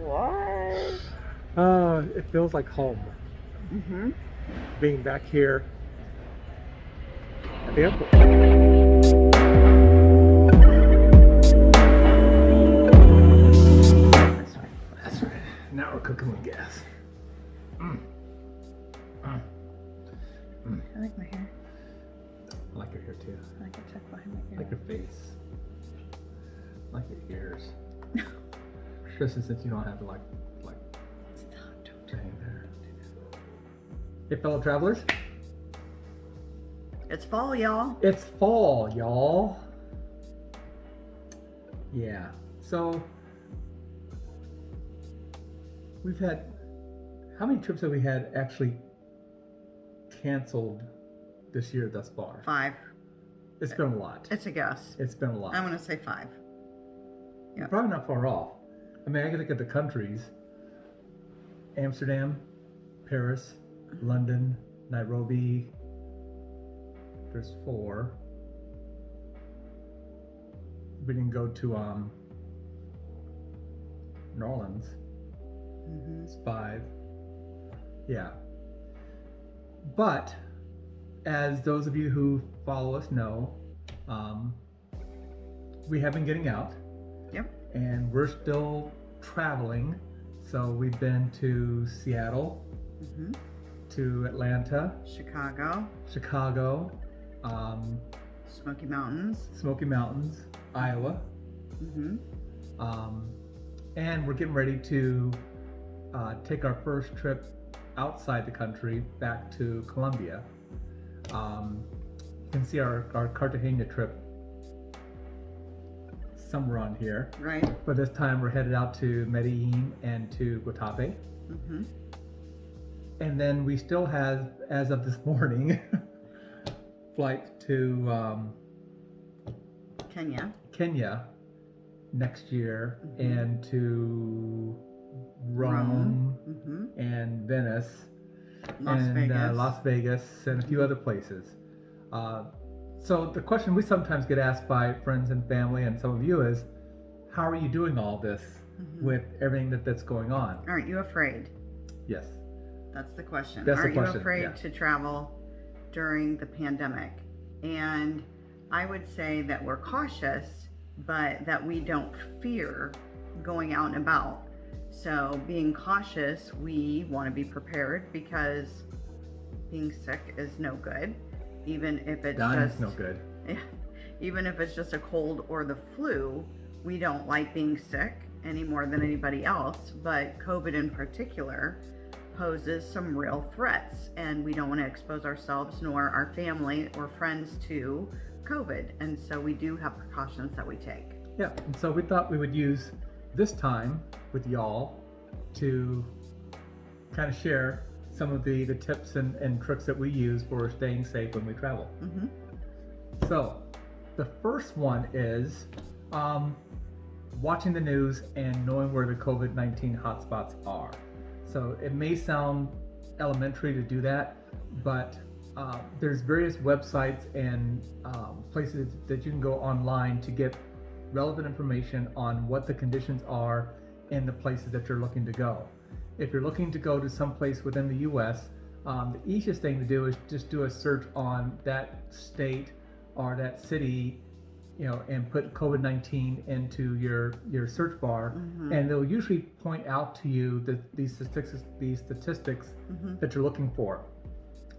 What? It feels like home Mm-hmm. being back here at the airport. That's right. That's right. Now we're cooking with gas. Mm. Mm. I like my hair. I like your hair too. I like it tucked behind my I ear. like your face. I like your ears. Especially since you don't have to like Stop, don't do hang there. Hey, fellow travelers. it. It's fall, y'all. It's fall, y'all. Yeah. So we've had, how many trips have we had actually canceled this year thus far? 5. It's been a lot. It's a guess. It's been a lot. I'm going to say 5. Yeah. Probably not far off. I mean, I can look at the countries: Amsterdam, Paris, London, Nairobi. There's 4. We didn't go to New Orleans. Mm-hmm. It's 5. Yeah. But as those of you who follow us know, we have been getting out. Yep. And we're still traveling. So we've been to Seattle, Mm-hmm. to Atlanta, Chicago, Smoky Mountains. Smoky Mountains, Iowa. Mm-hmm. And we're getting ready to take our first trip outside the country back to Colombia. You can see our Cartagena trip somewhere on here. Right. But this time we're headed out to Medellin and to Guatapé. Mm-hmm. And then we still have, as of this morning, flight to Kenya next year, Mhm. and to Rome Mm-hmm. and Venice Las and Vegas. Las Vegas and a few other places. So the question we sometimes get asked by friends and family and some of you is, how are you doing all this Mhm. with everything that's going on? Aren't you afraid? Yes. That's the question. That's the Aren't question, you afraid yeah. to travel during the pandemic? And I would say that we're cautious, but that we don't fear going out and about. So being cautious, we want to be prepared because being sick is no good. Even if it's Dying's just no good. even if it's just a cold or the flu, we don't like being sick any more than anybody else. But COVID in particular poses some real threats, and we don't want to expose ourselves nor our family or friends to COVID. And so we do have precautions that we take. Yeah, and so we thought we would use this time with y'all to kind of share some of the tips and tricks that we use for staying safe when we travel. Mm-hmm. So the first one is watching the news and knowing where the COVID-19 hotspots are. So it may sound elementary to do that, but there's various websites and places that you can go online to get relevant information on what the conditions are in the places that you're looking to go. If you're looking to go to some place within the U.S., the easiest thing to do is just do a search on that state or that city, and put COVID-19 into your search bar, Mm-hmm. and they'll usually point out to you these statistics Mm-hmm. that you're looking for.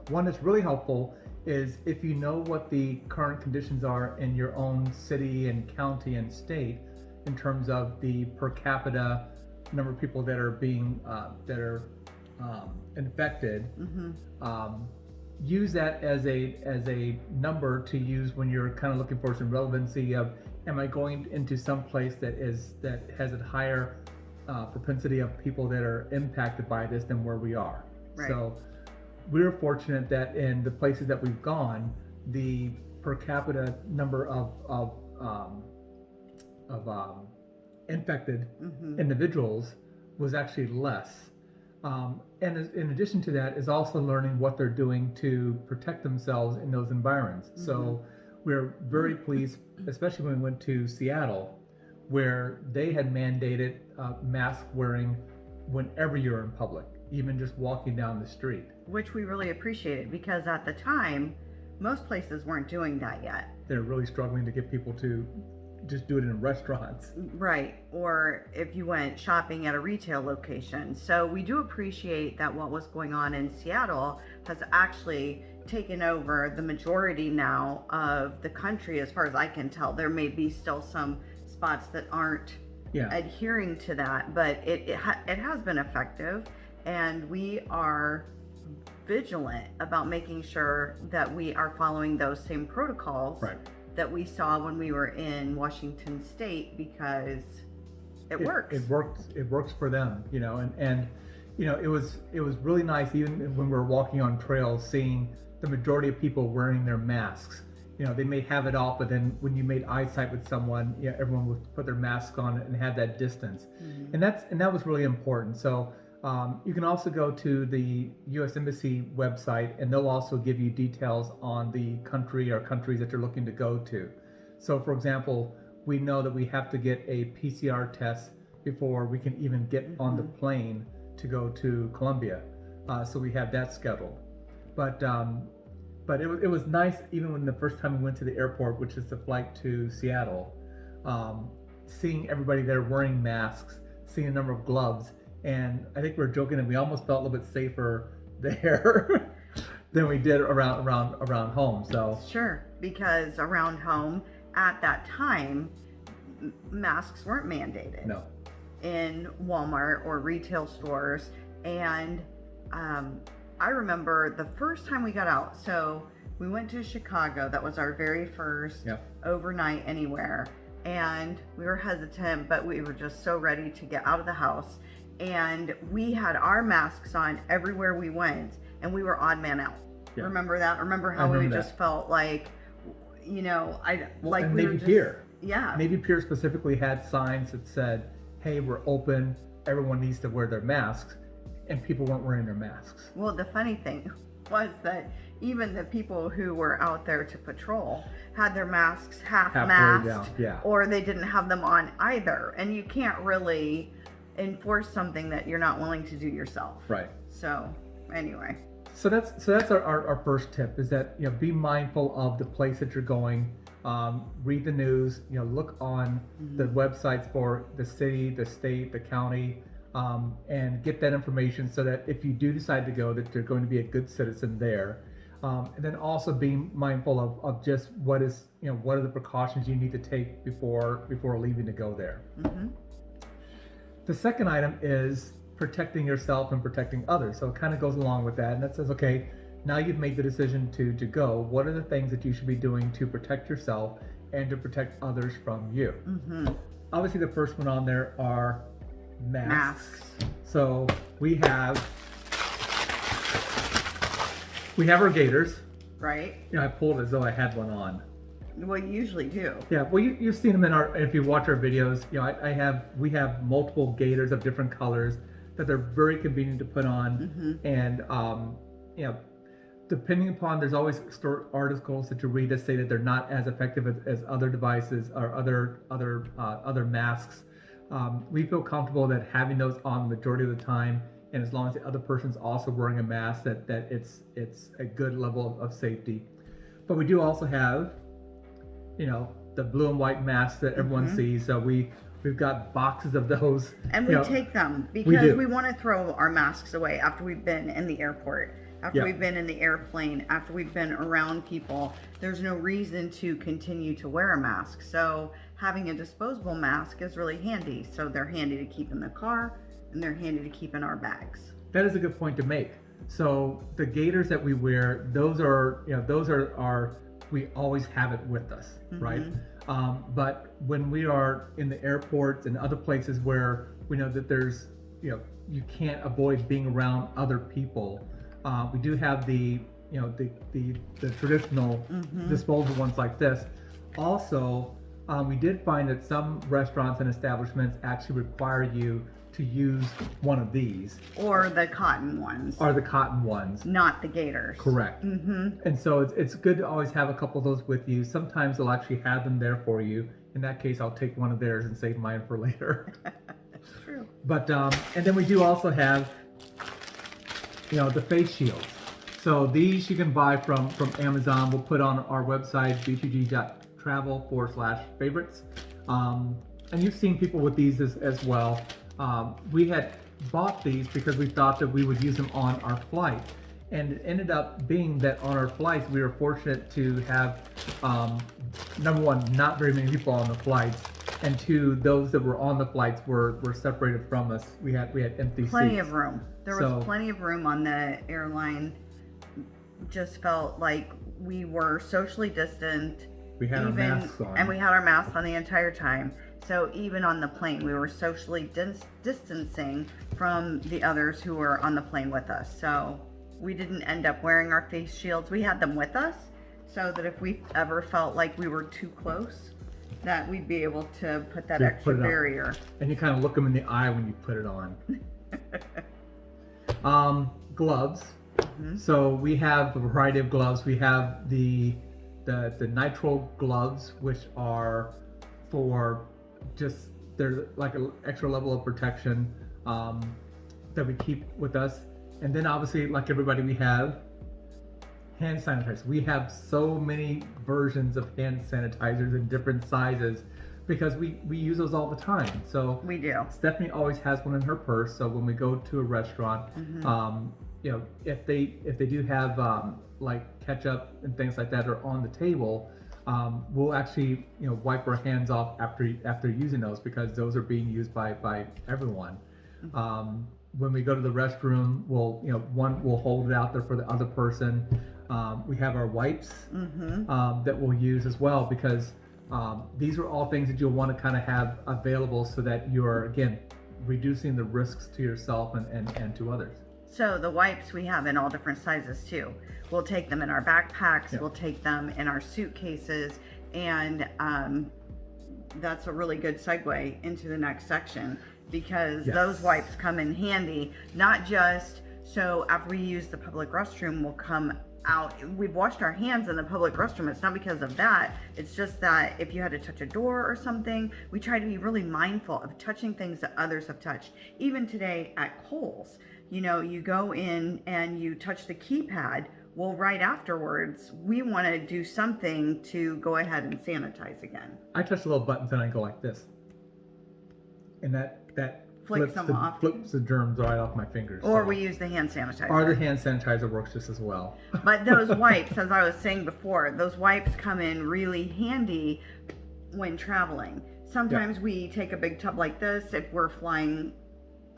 One that's really helpful is if you know what the current conditions are in your own city and county and state in terms of the per capita number of people that are being infected. Mm-hmm. Use that as a number to use when you're kind of looking for some relevancy of, am I going into some place that has a higher propensity of people that are impacted by this than where we are. Right. So we're fortunate that in the places that we've gone, the per capita number of infected Mm-hmm. individuals was actually less. And in addition to that is also learning what they're doing to protect themselves in those environments. Mm-hmm. So we're very pleased, especially when we went to Seattle, where they had mandated mask wearing whenever you're in public, even just walking down the street. Which we really appreciated, because at the time, most places weren't doing that yet. They're really struggling to get people to just do it in restaurants. Right, or if you went shopping at a retail location. So we do appreciate that what was going on in Seattle has actually taken over the majority now of the country, as far as I can tell. There may be still some spots that aren't adhering to that, but it has been effective, and we are vigilant about making sure that we are following those same protocols that we saw when we were in Washington State, because it works. It works for them, and it was really nice, even when we were walking on trails, seeing the majority of people wearing their masks. They may have it off, but then when you made eye sight with someone, everyone would put their mask on and have that distance. And that was really important. So you can also go to the U.S. Embassy website, and they'll also give you details on the country or countries that you're looking to go to. So, for example, we know that we have to get a PCR test before we can even get on the plane to go to Colombia. So we have that scheduled. But it was nice, even when the first time we went to the airport, which is the flight to Seattle, seeing everybody there wearing masks, seeing a number of gloves. And I think we were joking that we almost felt a little bit safer there than we did around home. So sure, because around home at that time, masks weren't mandated. No. In Walmart or retail stores. And I remember the first time we got out. So we went to Chicago. That was our very first overnight anywhere. And we were hesitant, but we were just so ready to get out of the house. And we had our masks on everywhere we went, and we were odd man out. Yeah. Remember that? Remember how we just felt like, Navy Pier. Yeah. Navy Pier specifically had signs that said, "Hey, we're open. Everyone needs to wear their masks," and people weren't wearing their masks. Well, the funny thing was that even the people who were out there to patrol had their masks half masked, or they didn't have them on either. And you can't really enforce something that you're not willing to do yourself. Right. So anyway. So that's our first tip, is that be mindful of the place that you're going. Read the news. Look on the websites for the city, the state, the county, and get that information so that if you do decide to go, that you're going to be a good citizen there. And then also being mindful of just what are the precautions you need to take before leaving to go there. The second item is protecting yourself and protecting others. So it kind of goes along with that. And that says, okay, now you've made the decision to go. What are the things that you should be doing to protect yourself and to protect others from you? Obviously, the first one on there are masks. So we have our gaiters. Right. I pulled as though I had one on. Well, you usually do. Yeah, well, you've seen them if you watch our videos, we have multiple gaiters of different colors that they're very convenient to put on. And, depending upon, there's always articles that you read that say that they're not as effective as other devices or other masks. We feel comfortable that having those on the majority of the time, and as long as the other person's also wearing a mask, that it's a good level of safety. But we do also have the blue and white masks that everyone sees. So we've got boxes of those. And we take them because we want to throw our masks away after we've been in the airport, after we've been in the airplane, after we've been around people. There's no reason to continue to wear a mask. So having a disposable mask is really handy. So they're handy to keep in the car, and they're handy to keep in our bags. That is a good point to make. So the gaiters that we wear, those are our, we always have it with us, right? But when we are in the airports and other places where we know that there's, you can't avoid being around other people, we do have the traditional disposable ones like this. Also, we did find that some restaurants and establishments actually require you to use one of these. Or the cotton ones. Or the cotton ones. Not the gaiters. Correct. Mm-hmm. And so it's good to always have a couple of those with you. Sometimes they'll actually have them there for you. In that case, I'll take one of theirs and save mine for later. That's true. But and then we do also have, the face shields. So these you can buy from Amazon. We'll put on our website, b2g.travel/favorites. And you've seen people with these as well. We had bought these because we thought that we would use them on our flight. And it ended up being that on our flights, we were fortunate to have, number one, not very many people on the flights. And two, those that were on the flights were separated from us. We had empty Plenty seats. of room. There was plenty of room on the airline. Just felt like we were socially distant. We had our masks on. And we had our masks on the entire time. So even on the plane, we were socially distancing from the others who were on the plane with us. So we didn't end up wearing our face shields. We had them with us so that if we ever felt like we were too close, that we'd be able to put that extra barrier. And you kind of look them in the eye when you put it on. Gloves. Mm-hmm. So we have a variety of gloves. We have the nitrile gloves, which are for just, they're like an extra level of protection that we keep with us. And then obviously, like everybody, we have hand sanitizers. We have so many versions of hand sanitizers in different sizes because we use those all the time. So we do. Stephanie always has one in her purse. So when we go to a restaurant, mm-hmm. If they do have like ketchup and things like that are on the table, we'll actually wipe our hands off after using those because those are being used by everyone. Mm-hmm. When we go to the restroom, we'll hold it out there for the other person. We have our wipes mm-hmm. That we'll use as well because these are all things that you'll want to kind of have available so that you're, again, reducing the risks to yourself and to others. So the wipes we have in all different sizes too. We'll take them in our backpacks, we'll take them in our suitcases, and that's a really good segue into the next section because those wipes come in handy, not just so after we use the public restroom, we'll come out. We've washed our hands in the public restroom. It's not because of that. It's just that if you had to touch a door or something, we try to be really mindful of touching things that others have touched. Even today at Kohl's, you go in and you touch the keypad. Well, right afterwards, we want to do something to go ahead and sanitize again. I touch the little buttons and I go like this. And that flips the germs right off my fingers. Or we use the hand sanitizer. Or the hand sanitizer works just as well. But those wipes, as I was saying before, those wipes come in really handy when traveling. Sometimes we take a big tub like this. If we're flying,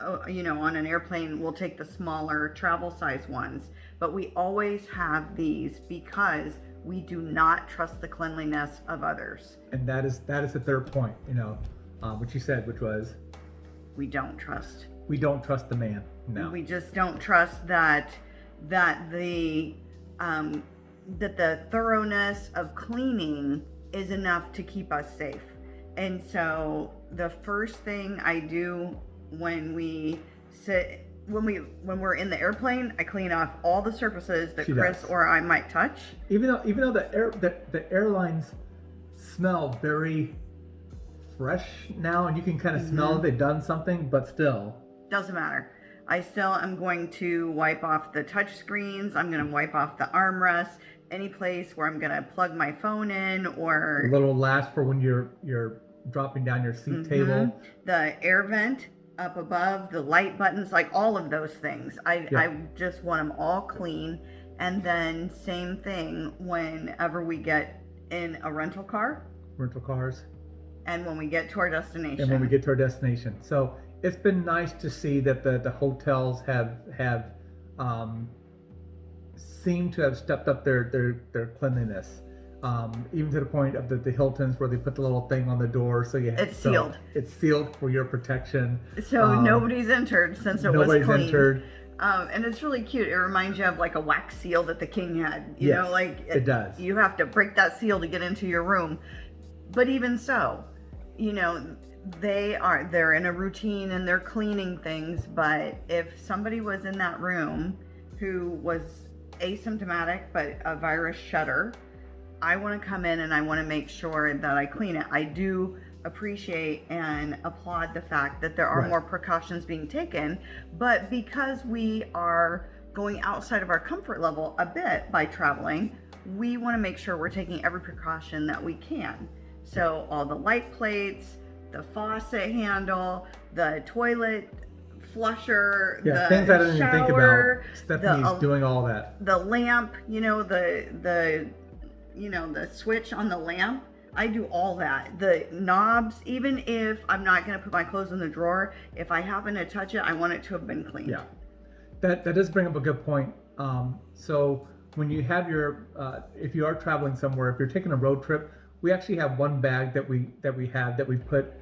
on an airplane, we'll take the smaller travel size ones. But we always have these because we do not trust the cleanliness of others. And that is the third point, what you said, which was we don't trust. We don't trust the man. No. We just don't trust that the thoroughness of cleaning is enough to keep us safe. And so the first thing I do when we're in the airplane, I clean off all the surfaces that Chris or I might touch. Even though the airlines smell very fresh now, and you can kind of smell that they've done something, but still doesn't matter. I still am going to wipe off the touch screens. I'm going to wipe off the armrests, any place where I'm going to plug my phone in, or a little latch for when you're dropping down your seat table, the air vent up above, the light buttons, like all of those things. I just want them all clean. And then same thing whenever we get in a rental cars. And when we get to our destination. So it's been nice to see that the hotels have seemed to have stepped up their cleanliness. Even to the point of the Hiltons where they put the little thing on the door, so it's sealed. It's sealed for your protection. So nobody's entered since it was clean. Nobody's entered. And it's really cute. It reminds you of like a wax seal that the king had. It does. You have to break that seal to get into your room. But even so, they're in a routine and they're cleaning things, but if somebody was in that room who was asymptomatic but a virus shutter, I want to come in and I want to make sure that I clean it. I do appreciate and applaud the fact that there are Right. more precautions being taken, but because we are going outside of our comfort level a bit by traveling, we want to make sure we're taking every precaution that we can. So all the light plates, the faucet handle, the toilet flusher, Yeah, the things I didn't even think about. shower, Stephanie's doing all that. the lamp, the switch on the lamp. I do all that. The knobs, even if I'm not going to put my clothes in the drawer, if I happen to touch it, I want it to have been cleaned. Yeah, that does bring up a good point. So when you have your, if you are traveling somewhere, if you're taking a road trip, we actually have one bag that we put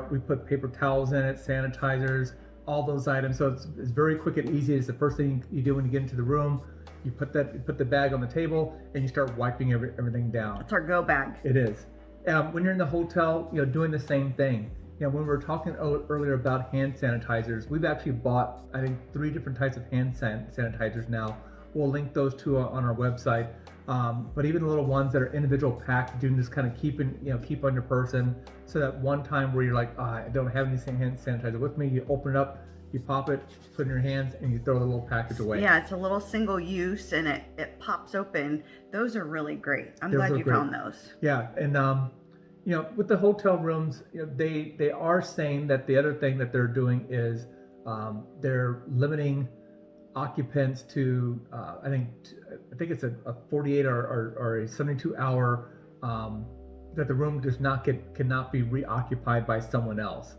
we put paper towels in it, sanitizers, all those items. So it's very quick and easy. It's the first thing you do when you get into the room. You put the bag on the table and you start wiping everything down. It's our go bag. It is. When you're in the hotel, doing the same thing. When we were talking earlier about hand sanitizers, we've actually bought, I think, 3 different types of hand sanitizers now. We'll link those to on our website. But even the little ones that are individual packs, you can just kind of keep on your person, so that one time where you're like, I don't have any hand sanitizer with me, you open it up, you pop it, put it in your hands, and you throw the little package away. Yeah, it's a little single use and it pops open. Those are really great. I'm glad you found those. Yeah, and with the hotel rooms, they are saying that the other thing that they're doing is they're limiting occupants to I think it's a 48 or a 72 hour that the room cannot be reoccupied by someone else.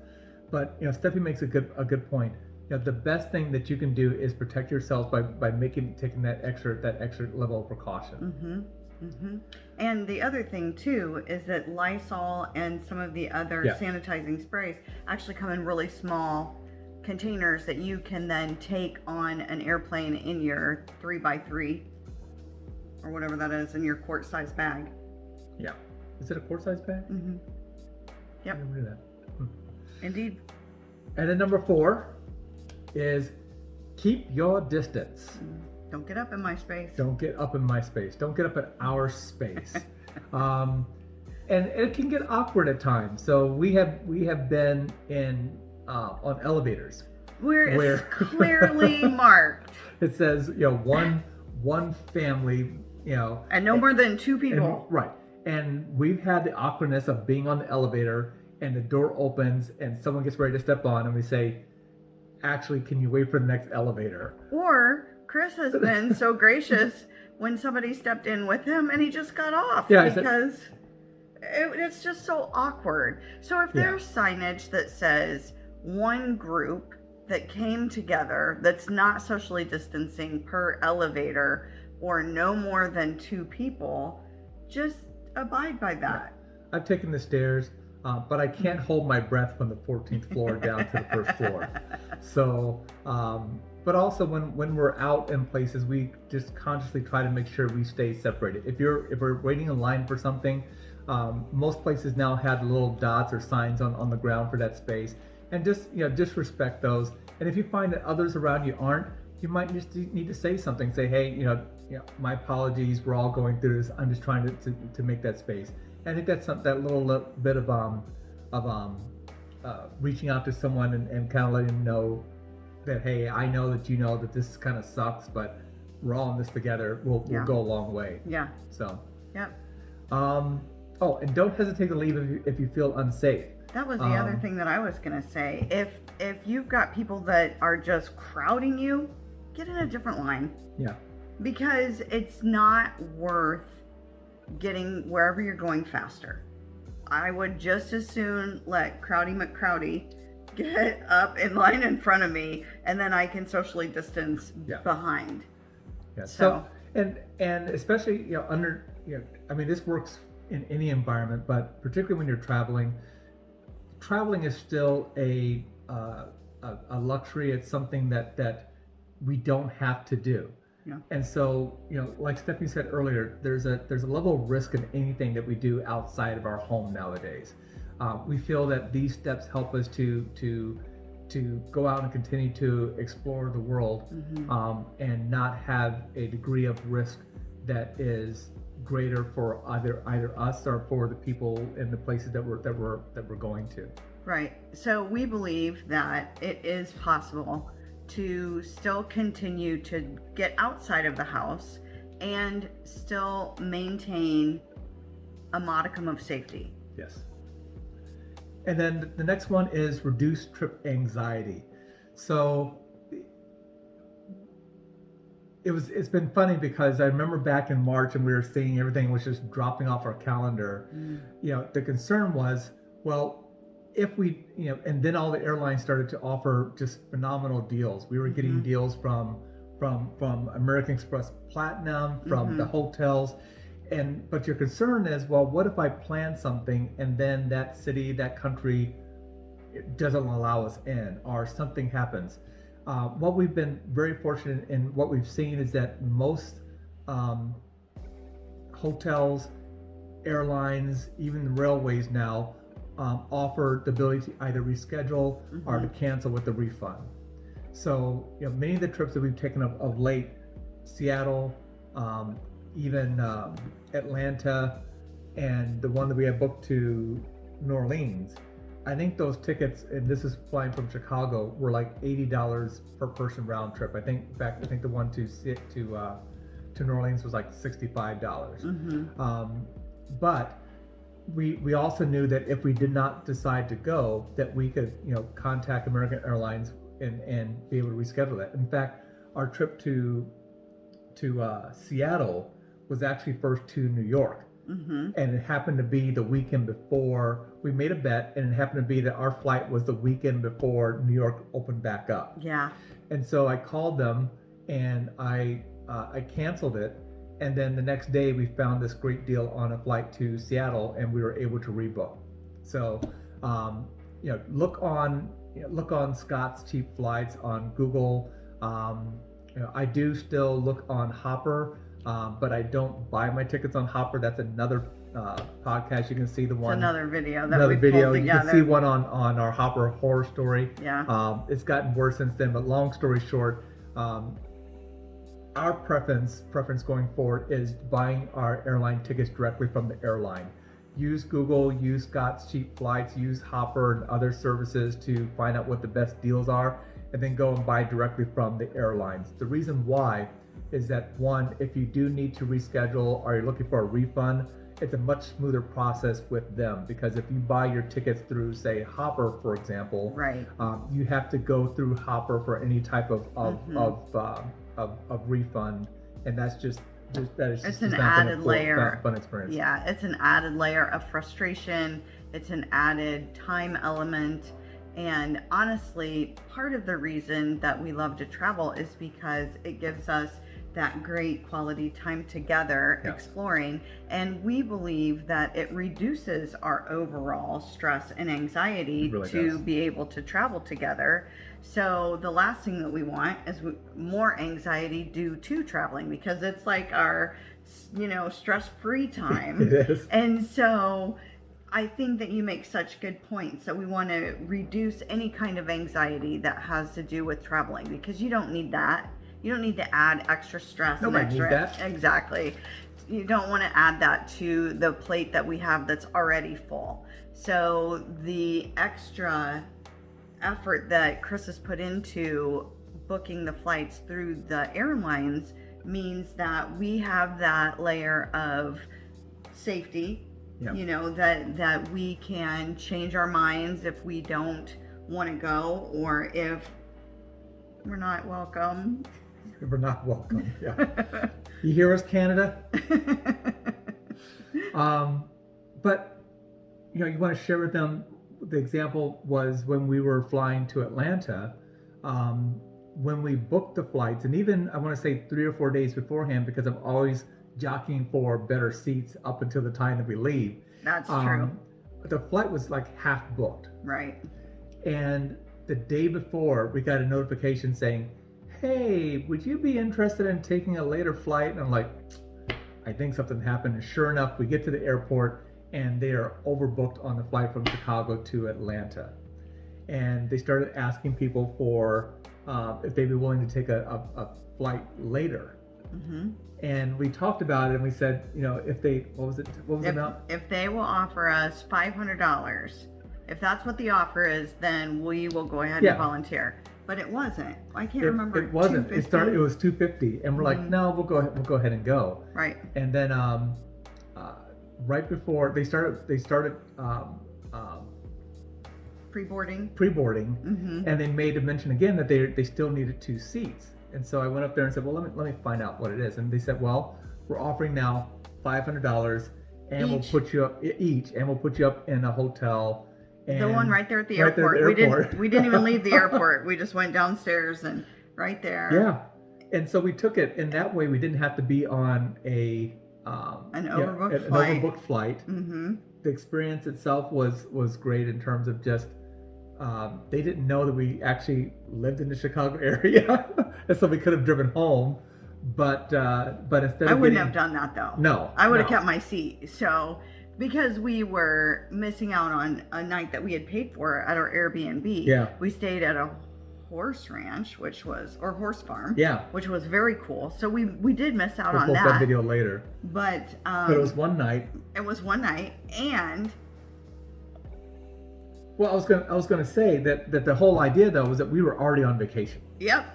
But Stephanie makes a good point. The best thing that you can do is protect yourself by taking that extra level of precaution. And the other thing too is that Lysol and some of the other sanitizing sprays actually come in really small containers that you can then take on an airplane in your 3x3 or whatever that is, in your quart size bag. Yeah. Is it a quart size bag? Yep. I never knew that. Indeed. And then number 4 is keep your distance. Don't get up in my space. Don't get up in my space. Don't get up in our space. And it can get awkward at times. So we have been in on elevators where it's clearly marked. It says one family, and no more than 2 people. Right. And we've had the awkwardness of being on the elevator and the door opens and someone gets ready to step on and we say, actually, can you wait for the next elevator? Or Chris has been so gracious when somebody stepped in with him and he just got off because it's just so awkward. So if there's signage that says one group that came together that's not socially distancing per elevator or no more than 2 people, just abide by that. I've taken the stairs, but I can't hold my breath from the 14th floor down to the first floor. So, but also when we're out in places, we just consciously try to make sure we stay separated. If we're waiting in line for something, most places now have little dots or signs on the ground for that space, and just respect those. And if you find that others around you aren't, you might just need to say something. Say, hey, my apologies. We're all going through this. I'm just trying to make that space. And I think that's that little bit of reaching out to someone and kind of letting them know that, hey, I know that this kind of sucks, but we're all in this together. We'll go a long way. Yeah. So. Yep. Oh, and don't hesitate to leave if you feel unsafe. That was the other thing that I was gonna say. If you've got people that are just crowding you, get in a different line. Yeah. Because it's not worth getting wherever you're going faster. I would just as soon let Crowdy McCrowdy get up in line in front of me, and then I can socially distance behind. Yeah. So and especially this works in any environment, but particularly when you're traveling is still a luxury. It's something that we don't have to do. Yeah. And so, like Stephanie said earlier, there's a level of risk in anything that we do outside of our home nowadays. We feel that these steps help us to go out and continue to explore the world, and not have a degree of risk that is greater for either us or for the people in the places that we're going to. Right. So we believe that it is possible to still continue to get outside of the house and still maintain a modicum of safety. Yes. And then the next one is reduce trip anxiety. So it's been funny because I remember back in March and we were seeing everything was just dropping off our calendar. The concern was, well, if we, and then all the airlines started to offer just phenomenal deals. We were getting deals from American Express Platinum, from the hotels. But your concern is, well, what if I plan something and then that city, that country doesn't allow us in, or something happens? What we've been very fortunate in what we've seen is that most hotels, airlines, even railways now offer the ability to either reschedule or to cancel with a refund. So many of the trips that we've taken of late, Seattle, even Atlanta, and the one that we have booked to New Orleans, I think those tickets, and this is flying from Chicago, were like $80 per person round trip. I think the one to New Orleans was like $65. But we also knew that if we did not decide to go, that we could contact American Airlines and be able to reschedule that. In fact, our trip to Seattle was actually first to New York. And it happened to be the weekend before we made a bet, and it happened to be that our flight was the weekend before New York opened back up. Yeah. And so I called them and I canceled it, and then the next day we found this great deal on a flight to Seattle, and we were able to rebook. So look on Scott's Cheap Flights on Google. I do still look on Hopper. But I don't buy my tickets on Hopper. That's another podcast. You can see the one. It's another video that we pulled together. You can see one on our Hopper horror story. Yeah. It's gotten worse since then. But long story short, our preference going forward is buying our airline tickets directly from the airline. Use Google, use Scott's Cheap Flights, use Hopper and other services to find out what the best deals are, and then go and buy directly from the airlines. The reason why is that, one, if you do need to reschedule or you're looking for a refund, it's a much smoother process with them, because if you buy your tickets through, say, Hopper, for example, right, you have to go through Hopper for any type of refund, and that's just it's an added layer. Fun experience. Yeah, it's an added layer of frustration. It's an added time element. And honestly, part of the reason that we love to travel is because it gives us that great quality time together, exploring, and we believe that it reduces our overall stress and anxiety to be able to travel together. So the last thing that we want is more anxiety due to traveling, because it's like our stress-free time. It is. And so I think that you make such good points that we want to reduce any kind of anxiety that has to do with traveling, because you don't need that. You don't need to add extra stress. Nobody and extra. needs that. Exactly. You don't want to add that to the plate that we have that's already full. So the extra effort that Chris has put into booking the flights through the airlines means that we have that layer of safety. That we can change our minds if we don't want to go, or if we're not welcome. We're not welcome. Yeah. You hear us, Canada? But you want to share with them. The example was when we were flying to Atlanta. When we booked the flights, and even I want to say 3 or 4 days beforehand, because I'm always jockeying for better seats up until the time that we leave. That's true. The flight was like half booked. Right. And the day before, we got a notification saying, "Hey, would you be interested in taking a later flight?" And I'm like, I think something happened. And sure enough, we get to the airport, and they are overbooked on the flight from Chicago to Atlanta. And they started asking people for if they'd be willing to take a flight later. Mm-hmm. And we talked about it, and we said, if they, what was the amount? If they will offer us $500, if that's what the offer is, then we will go ahead and volunteer. But it wasn't. I can't remember. It wasn't. It started. It was $250, and we're like, no, we'll go ahead. We'll go ahead and go. Right. And then right before they started pre-boarding, mm-hmm. and they made a mention again that they still needed 2 seats. And so I went up there and said, well, let me find out what it is. And they said, well, we're offering now $500, and we'll put you up in a hotel. And the one right there at the airport. We didn't even leave the airport. We just went downstairs and right there. Yeah. And so we took it, and that way we didn't have to be on an overbooked flight. Mm-hmm. The experience itself was great in terms of just they didn't know that we actually lived in the Chicago area, and so we could have driven home. But instead, I wouldn't have done that though. No, I would have kept my seat. So because we were missing out on a night that we had paid for at our Airbnb, we stayed at a horse ranch, or horse farm, which was very cool. So we did miss out on that. We'll post that video later. But it was one night. It was one night, and well, I was gonna say that the whole idea though was that we were already on vacation. Yep.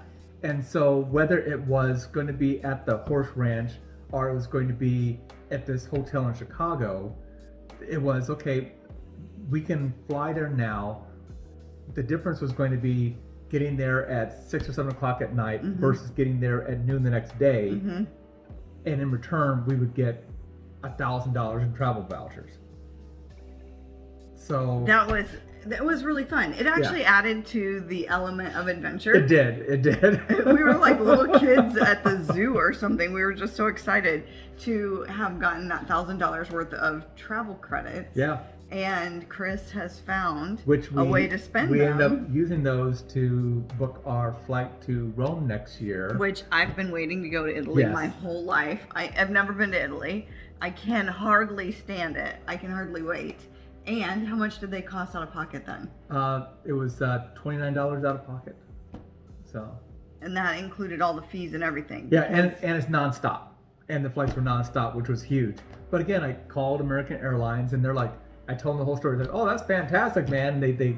And so whether it was going to be at the horse ranch or it was going to be at this hotel in Chicago, it was okay. We can fly there now. The difference was going to be getting there at 6 or 7 o'clock at night mm-hmm. versus getting there at noon the next day. Mm-hmm. And in return, we would get $1,000 in travel vouchers. So that was really fun. It actually added to the element of adventure. It did. We were like little kids at the zoo or something. We were just so excited to have gotten that $1,000 worth of travel credits. Yeah. And Chris has found a way to spend them. We ended up using those to book our flight to Rome next year. Which I've been waiting to go to Italy my whole life. I've never been to Italy. I can hardly stand it. I can hardly wait. And how much did they cost out of pocket then? It was $29 out of pocket. So. And that included all the fees and everything. Yeah, and it's nonstop. And the flights were nonstop, which was huge. But again, I called American Airlines, and they're like, I told them the whole story. They're like, oh, that's fantastic, man. And they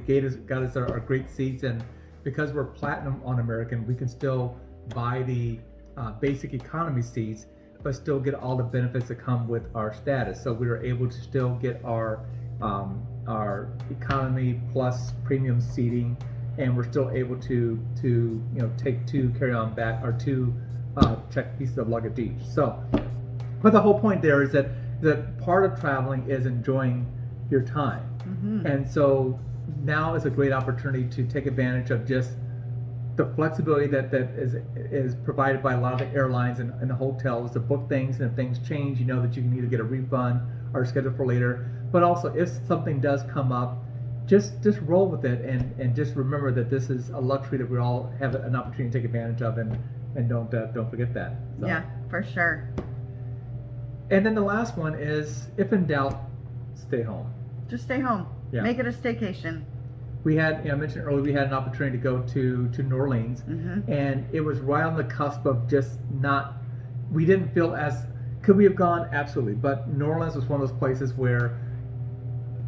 got us our great seats, and because we're platinum on American, we can still buy the basic economy seats, but still get all the benefits that come with our status. So we were able to still get our economy plus premium seating, and we're still able to take 2 carry-on bag or 2 checked pieces of luggage each. So, but the whole point there is that part of traveling is enjoying your time, mm-hmm. and so now is a great opportunity to take advantage of just the flexibility that is provided by a lot of the airlines and the hotels to book things, and if things change, you know that you can either get a refund or schedule for later. But also, if something does come up, just roll with it, and just remember that this is a luxury that we all have an opportunity to take advantage of, and don't forget that. So. Yeah, for sure. And then the last one is, if in doubt, stay home. Just stay home. Yeah. Make it a staycation. We had, I mentioned earlier, we had an opportunity to go to New Orleans, mm-hmm. and it was right on the cusp of just we didn't feel as, could we have gone? Absolutely. But New Orleans was one of those places where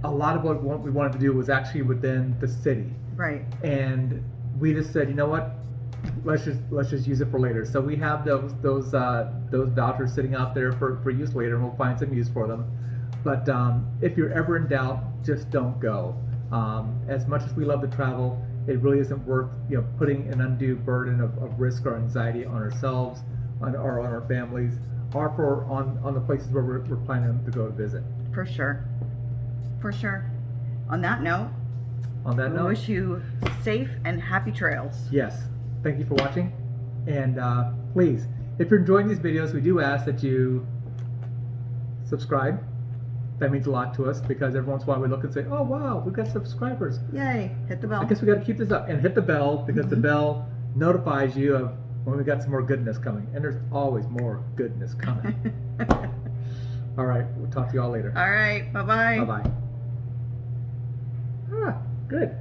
a lot of what we wanted to do was actually within the city. Right. And we just said, you know what? Let's just use it for later. So we have those vouchers sitting out there for use later, and we'll find some use for them. But if you're ever in doubt, just don't go. As much as we love to travel, it really isn't worth putting an undue burden of risk or anxiety on ourselves, or on our families, or on the places where we're planning to go to visit. For sure. On that note, we wish you safe and happy trails. Yes. Thank you for watching. And please, if you're enjoying these videos, we do ask that you subscribe. That means a lot to us, because every once in a while we look and say, oh wow, we've got subscribers. Yay, hit the bell. I guess we got to keep this up, and hit the bell, because the bell notifies you of when we got some more goodness coming. And there's always more goodness coming. All right, we'll talk to you all later. All right. Bye-bye. Bye bye. Ah, good.